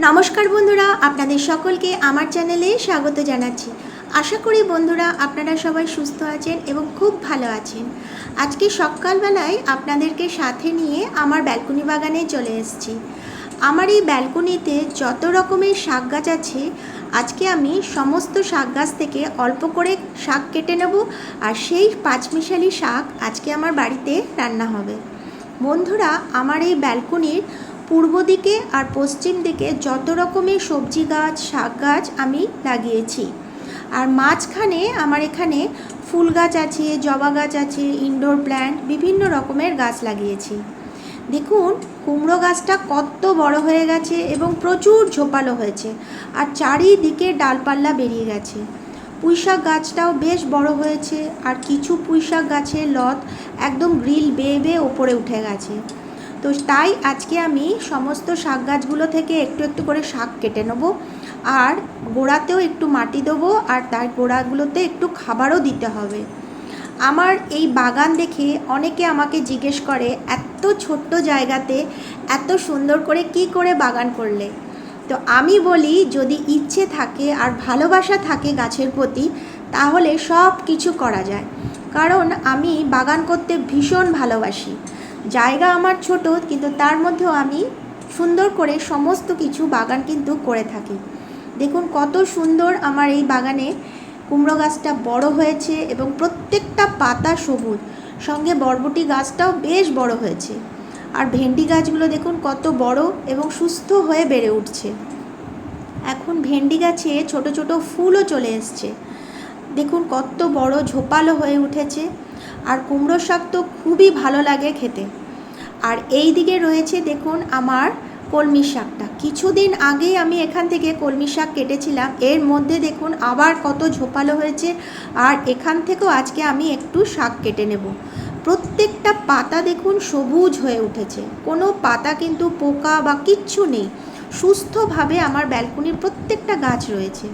নমস্কার বন্ধুরা, আপনাদের সকলকে আমার চ্যানেলে স্বাগত জানাচ্ছি। আশা করি বন্ধুরা আপনারা সবাই সুস্থ আছেন এবং খুব ভালো আছেন। আজকে সকালবেলায় আপনাদেরকে সাথে নিয়ে আমার ব্যালকনি বাগানে চলে এসেছি। আমার এই ব্যালকনিতে যত রকমের শাক গাছ আছে, আজকে আমি সমস্ত শাক গাছ থেকে অল্প করে শাক কেটে নেব, আর সেই পাঁচমিশালি শাক আজকে আমার বাড়িতে রান্না হবে। বন্ধুরা, আমার এই ব্যালকনির পূর্ব দিকে আর পশ্চিম দিকে যত রকমের সবজি গাছ, শাক গাছ আমি লাগিয়েছি। আর মাঝখানে আমার এখানে ফুল গাছ আছে, জবা গাছ আছে, ইনডোর প্ল্যান্ট, বিভিন্ন রকমের গাছ লাগিয়েছি। দেখুন কুমড়ো গাছটা কত বড় হয়ে গেছে এবং প্রচুর ঝোপালো হয়েছে, আর চারিদিকে ডালপাল্লা বেরিয়ে গেছে। পুঁইশাক গাছটাও বেশ বড় হয়েছে, আর কিছু পুঁইশাক গাছের লত একদম গ্রিল বেয়ে বেয়ে ওপরে উঠে গেছে। তো তাই আজকে আমি সমস্ত শাক গাছগুলো থেকে একটু একটু করে শাক কেটে নেব, আর গোড়াতেও একটু মাটি দেবো, আর তার গোড়াগুলোতে একটু খাবারও দিতে হবে। আমার এই বাগান দেখে অনেকে আমাকে জিজ্ঞেস করে, এত ছোট্ট জায়গাতে এত সুন্দর করে কি করে বাগান করলে? তো আমি বলি, যদি ইচ্ছে থাকে আর ভালোবাসা থাকে গাছের প্রতি, তাহলে সব কিছু করা যায়। কারণ আমি বাগান করতে ভীষণ ভালোবাসি। জায়গা আমার ছোট, কিন্তু তার মধ্যেও আমি সুন্দর করে সমস্ত কিছু বাগান কিন্তু করে থাকি। দেখুন কত সুন্দর আমার এই বাগানে কুমড়ো গাছটা বড় হয়েছে এবং প্রত্যেকটা পাতা সবুজ, সঙ্গে বরবটি গাছটাও বেশ বড় হয়েছে। আর ভেন্ডি গাছগুলো দেখুন কত বড় এবং সুস্থ হয়ে বেড়ে উঠছে। এখন ভেন্ডি গাছে ছোট ছোট ফুলও চলে এসছে। দেখুন কত বড় ঝোপালো হয়ে উঠেছে। আর কুমড়ো শাক তো খুবই ভালো লাগে খেতে। আর এই দিকে রয়েছে দেখুন আমার কলমি শাকটা। কিছুদিন আগেই আমি এখান থেকে কলমি শাক কেটেছিলাম, এর মধ্যে দেখুন আবার কত ঝোপালো হয়েছে। আর এখান থেকেও আজকে আমি একটু শাক কেটে নেব। প্রত্যেকটা পাতা দেখুন সবুজ হয়ে উঠেছে, কোনো পাতা কিন্তু পোকা বা কিচ্ছু নেই। সুস্থভাবে আমার ব্যালকনির প্রত্যেকটা গাছ রয়েছে।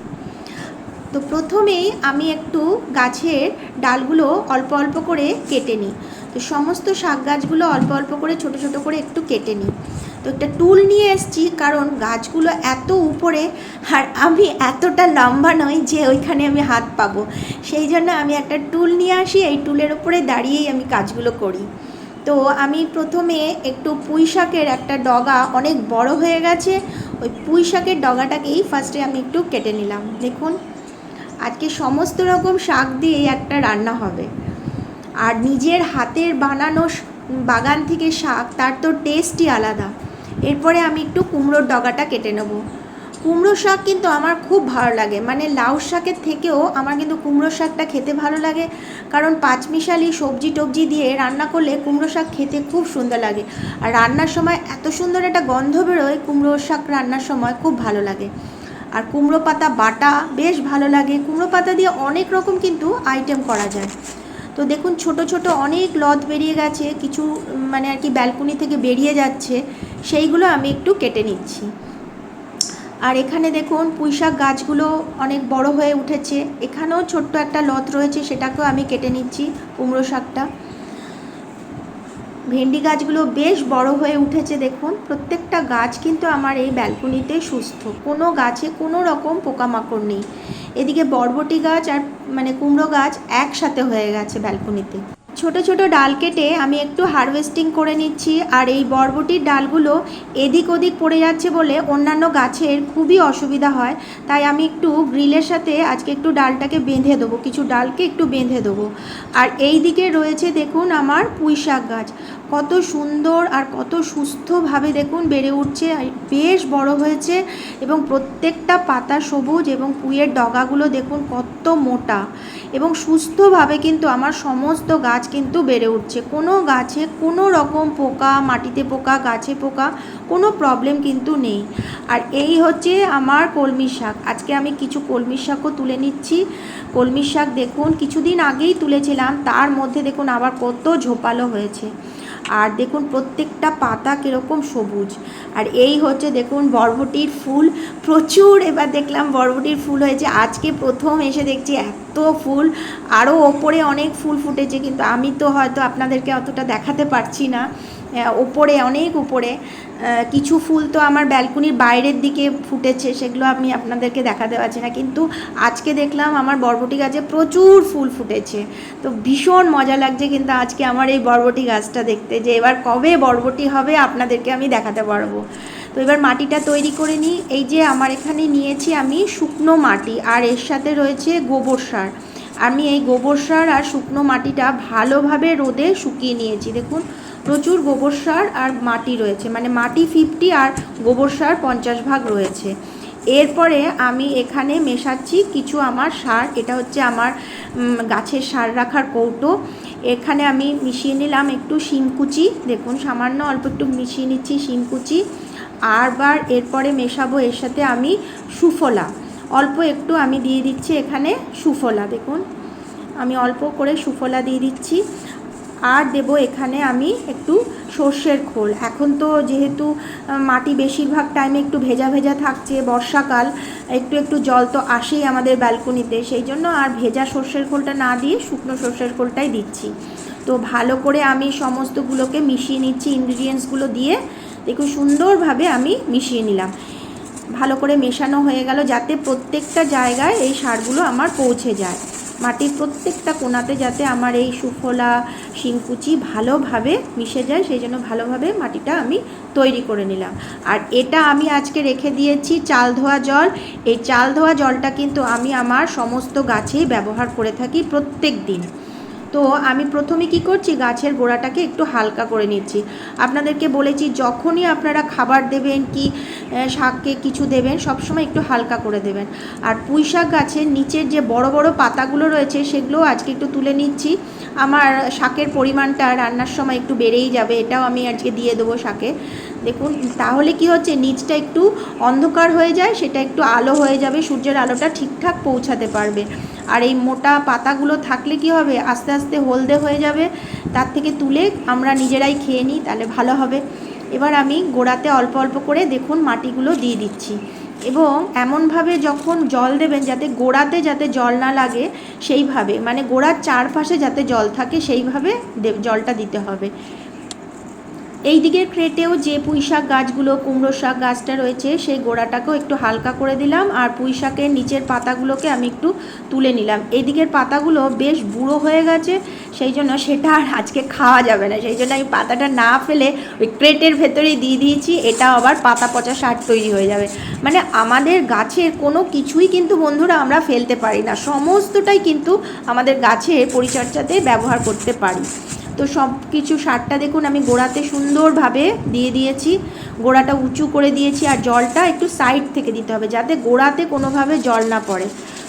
তো প্রথমেই আমি একটু গাছের ডালগুলো অল্প অল্প করে কেটে নিই। তো সমস্ত শাক গাছগুলো অল্প অল্প করে ছোট ছোট করে একটু কেটে নিই। তো একটা টুল নিয়ে এসেছি, কারণ গাছগুলো এত উপরে আর আমি এতটা লম্বা নই যে ওইখানে আমি হাত পাবো। সেই জন্য আমি একটা টুল নিয়ে আসি, এই টুলের উপরে দাঁড়িয়েই আমি কাজগুলো করি। তো আমি প্রথমে একটু পুঁই শাকের একটা ডগা অনেক বড় হয়ে গেছে, ওই পুঁই শাকের ডগাটাকেই ফার্স্টে আমি একটু কেটে নিলাম। দেখুন আজকে সমস্ত রকম শাক দিয়ে একটা রান্না হবে। আর নিজের হাতের বানানো বাগান থেকে শাক, তার তো টেস্টই আলাদা। এরপরে আমি একটু কুমড়োর ডগাটা কেটে নেব। কুমড়ো শাক কিন্তু আমার খুব ভালো লাগে, মানে লাউ শাকের থেকেও আমার কিন্তু কুমড়ো শাকটা খেতে ভালো লাগে। কারণ পাঁচমিশালি সবজি টবজি দিয়ে রান্না করলে কুমড়ো শাক খেতে খুব সুন্দর লাগে। আর রান্নার সময় এত সুন্দর একটা গন্ধ বেরোয়, কুমড়ো শাক রান্নার সময় খুব ভালো লাগে। আর কুমড়ো পাতা বাটা বেশ ভালো লাগে। কুমড়ো পাতা দিয়ে অনেক রকম কিন্তু আইটেম করা যায়। তো দেখুন ছোট ছোট অনেক লত বেরিয়ে গেছে, কিছু মানে আর কি ব্যালকনি থেকে বেরিয়ে যাচ্ছে, সেইগুলো আমি একটু কেটে নিচ্ছি। আর এখানে দেখুন পুঁইশাক গাছগুলো অনেক বড় হয়ে উঠেছে, এখানেও ছোট্ট একটা লত রয়েছে, সেটাকেও আমি কেটে নিচ্ছি কুমড়ো শাকটা। ভেন্ডি গাছগুলো বেশ বড় হয়ে উঠেছে। দেখুন প্রত্যেকটা গাছ কিন্তু আমার এই ব্যালকনিতে সুস্থ, কোনো গাছে কোনো রকম পোকামাকড় নেই। এদিকে বরবটি গাছ আর মানে কুমড়ো গাছ একসাথে হয়ে গেছে ব্যালকনিতে। ছোট ছোট ডাল কেটে আমি একটু হারভেস্টিং করে নিচ্ছি। আর এই বরবটির ডালগুলো এদিক ওদিক পড়ে যাচ্ছে বলে অন্যান্য গাছের খুবই অসুবিধা হয়, তাই আমি একটু গ্রিলের সাথে আজকে একটু ডালটাকে বেঁধে দেবো, কিছু ডালকে একটু বেঁধে দেবো। আর এই দিকে রয়েছে দেখুন আমার পুঁই শাক গাছ, কত সুন্দর আর কত সুস্থভাবে দেখুন বেড়ে উঠছে, বেশ বড় হয়েছে এবং প্রত্যেকটা পাতা সবুজ, এবং পুঁইয়ের ডগাগুলো দেখুন কত মোটা এবং সুস্থভাবে কিন্তু আমার সমস্ত গাছ কিন্তু বেড়ে উঠছে। কোনো গাছে কোনো রকম পোকা, মাটিতে পোকা, গাছে পোকা, কোনো প্রবলেম কিন্তু নেই। আর এই হচ্ছে আমার কলমি শাক। আজকে আমি কিছু কলমি শাকও তুলে নিচ্ছি। কলমি শাক দেখুন কিছুদিন আগেই তুলেছিলাম, তার মধ্যে দেখুন আবার কত ঝোপালো হয়েছে। আর দেখুন প্রত্যেকটা পাতা কীরকম সবুজ। আর এই হচ্ছে দেখুন বরবটির ফুল, প্রচুর এবার দেখলাম বরবটির ফুল হয়েছে। আজকে প্রথম এসে দেখছি এত ফুল, আরও ওপরে অনেক ফুল ফুটেছে, কিন্তু আমি তো হয়তো আপনাদেরকে অতটা দেখাতে পারছি না। ওপরে অনেক উপরে কিছু ফুল তো আমার ব্যালকনির বাইরের দিকে ফুটেছে, সেগুলো আমি আপনাদেরকে দেখাতে পারছি না, কিন্তু আজকে দেখলাম আমার বরবটি গাছে প্রচুর ফুল ফুটেছে। তো ভীষণ মজা লাগছে কিন্তু আজকে আমার এই বরবটি গাছটা দেখতে, যে এবার কবে বরবটি হবে আপনাদেরকে আমি দেখাতে পারবো। তো এবার মাটিটা তৈরি করে নিই। এই যে আমার এখানে নিয়েছি আমি শুকনো মাটি, আর এর সাথে রয়েছে গোবর সার। আমি এই গোবর সার আর শুকনো মাটিটা ভালোভাবে রোদে শুকিয়ে নিয়েছি। দেখুন প্রচুর গোবর সার আর মাটি রয়েছে, মানে মাটি 50 আর গোবর সার 50 ভাগ রয়েছে। এরপরে আমি এখানে মেশাচ্ছি কিছু আমার সার। এটা হচ্ছে আমার গাছের সার রাখার কৌটো। এখানে আমি মিশিয়ে নিলাম একটু শিমকুচি, দেখুন সামান্য অল্প একটু মিশিয়ে নিচ্ছি শিমকুচি। আরবার এরপরে মেশাবো এর সাথে আমি সুফলা, অল্প একটু আমি দিয়ে দিচ্ছি এখানে সুফলা। দেখুন আমি অল্প করে সুফলা দিয়ে দিচ্ছি। আর দেব এখানে আমি একটু সর্ষের খোল। এখন তো যেহেতু মাটি বেশিরভাগ টাইমে একটু ভেজা ভেজা থাকছে, বর্ষাকাল, একটু একটু জল তো আসেই আমাদের ব্যালকনিতে, সেই জন্য আর ভেজা সর্ষের খোলটা না দিয়ে শুকনো সর্ষের খোলটাই দিচ্ছি। তো ভালো করে আমি সমস্তগুলোকে মিশিয়ে নিচ্ছি, ইনগ্রিডিয়েন্টসগুলো দিয়ে দেখুন সুন্দরভাবে আমি মিশিয়ে নিলাম। ভালো করে মেশানো হয়ে গেল, যাতে প্রত্যেকটা জায়গায় এই সারগুলো আমার পৌঁছে যায়, মাটির প্রত্যেকটা কোণাতে যাতে আমার এই সুফলা শিংকুচি ভালোভাবে মিশে যায়, সেই জন্য ভালোভাবে মাটিটা আমি তৈরি করে নিলাম। আর এটা আমি আজকে রেখে দিয়েছি চাল ধোয়া জল। এই চাল ধোয়া জলটা কিন্তু আমি আমার সমস্ত গাছেই ব্যবহার করে থাকি প্রত্যেক দিন। তো আমি প্রথমে কি করছি, গাছের গোড়াটাকে একটু হালকা করে নিচ্ছি। আপনাদেরকে বলেছি যখনই আপনারা খাবার দেবেন কি শাককে কিছু দেবেন, সবসময় একটু হালকা করে দেবেন। আর পুঁই শাক গাছের নিচের যে বড় বড় পাতাগুলো রয়েছে সেগুলো আজকে একটু তুলে নিচ্ছি। আমার শাকের পরিমাণটা রান্নার সময় একটু বেড়েই যাবে, এটাও আমি আজকে দিয়ে দেবো শাকে। দেখুন তাহলে কি হচ্ছে, নিচটা একটু অন্ধকার হয়ে যায়, সেটা একটু আলো হয়ে যাবে, সূর্যের আলোটা ঠিকঠাক পৌঁছাতে পারবে। আর এই মোটা পাতাগুলো থাকলে কি হবে, আস্তে আস্তে হলদে হয়ে যাবে, তার থেকে তুলে আমরা নিজেরাই খেয়ে নিই, তাহলে ভালো হবে। এবার আমি গোড়াতে অল্প অল্প করে দেখুন মাটিগুলো দিয়ে দিচ্ছি, এবং এমনভাবে যখন জল দেবেন যাতে গোড়াতে যাতে জল না লাগে, সেইভাবে মানে গোড়ার চারপাশে যাতে জল থাকে সেইভাবে জলটা দিতে হবে। এই দিকের ক্রেটেও যে পুঁই শাক গাছগুলো, কুমড়ো শাক গাছটা রয়েছে, সেই গোড়াটাকেও একটু হালকা করে দিলাম, আর পুঁই শাকের নিচের পাতাগুলোকে আমি একটু তুলে নিলাম। এই দিকের পাতাগুলো বেশ বুড়ো হয়ে গেছে, সেই জন্য সেটা আর আজকে খাওয়া যাবে না, সেই জন্য আমি পাতাটা না ফেলে ওই ক্রেটের ভেতরেই দিয়ে দিয়েছি। এটা আবার পাতা পচা সার তৈরি হয়ে যাবে। মানে আমাদের গাছের কোনো কিছুই কিন্তু বন্ধুরা আমরা ফেলতে পারি না, সমস্তটাই কিন্তু আমাদের গাছের পরিচর্যাতে ব্যবহার করতে পারি। তো সব কিছু সারটা দেখুন আমি গোড়াতে সুন্দরভাবে দিয়ে দিয়েছি, গোড়াটা উঁচু করে দিয়েছি, আর জলটা একটু সাইড থেকে দিতে হবে যাতে গোড়াতে কোনোভাবে জল না পড়ে।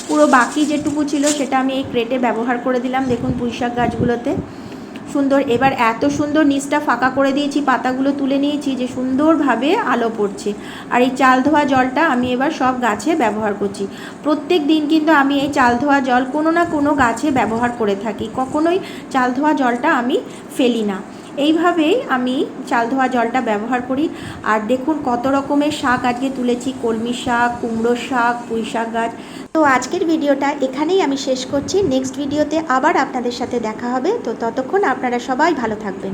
পুরো বাকি যেটুকু ছিল সেটা আমি এই ক্রেটে ব্যবহার করে দিলাম, দেখুন পুঁই শাক গাছগুলোতে সুন্দর। এবার এত সুন্দর নিচটা ফাঁকা করে দিয়েছি, পাতাগুলো তুলে নিয়েছি, যে সুন্দরভাবে আলো পড়ছে। আর এই চাল ধোয়া জলটা আমি এবার সব গাছে ব্যবহার করছি। প্রত্যেক দিন কিন্তু আমি এই চাল ধোয়া জল কোনো না কোনো গাছে ব্যবহার করে থাকি, কখনোই চাল ধোয়া জলটা আমি ফেলি না। এইভাবেই আমি চাল ধোয়া জলটা ব্যবহার করি। আর দেখুন কত রকমের শাক আজকে তুলেছি, কলমি শাক, কুমড়ো শাক, পুঁই শাক গাছ। তো আজকের ভিডিওটা এখানেই আমি শেষ করছি, নেক্সট ভিডিওতে আবার আপনাদের সাথে দেখা হবে। তো ততক্ষণ আপনারা সবাই ভালো থাকবেন।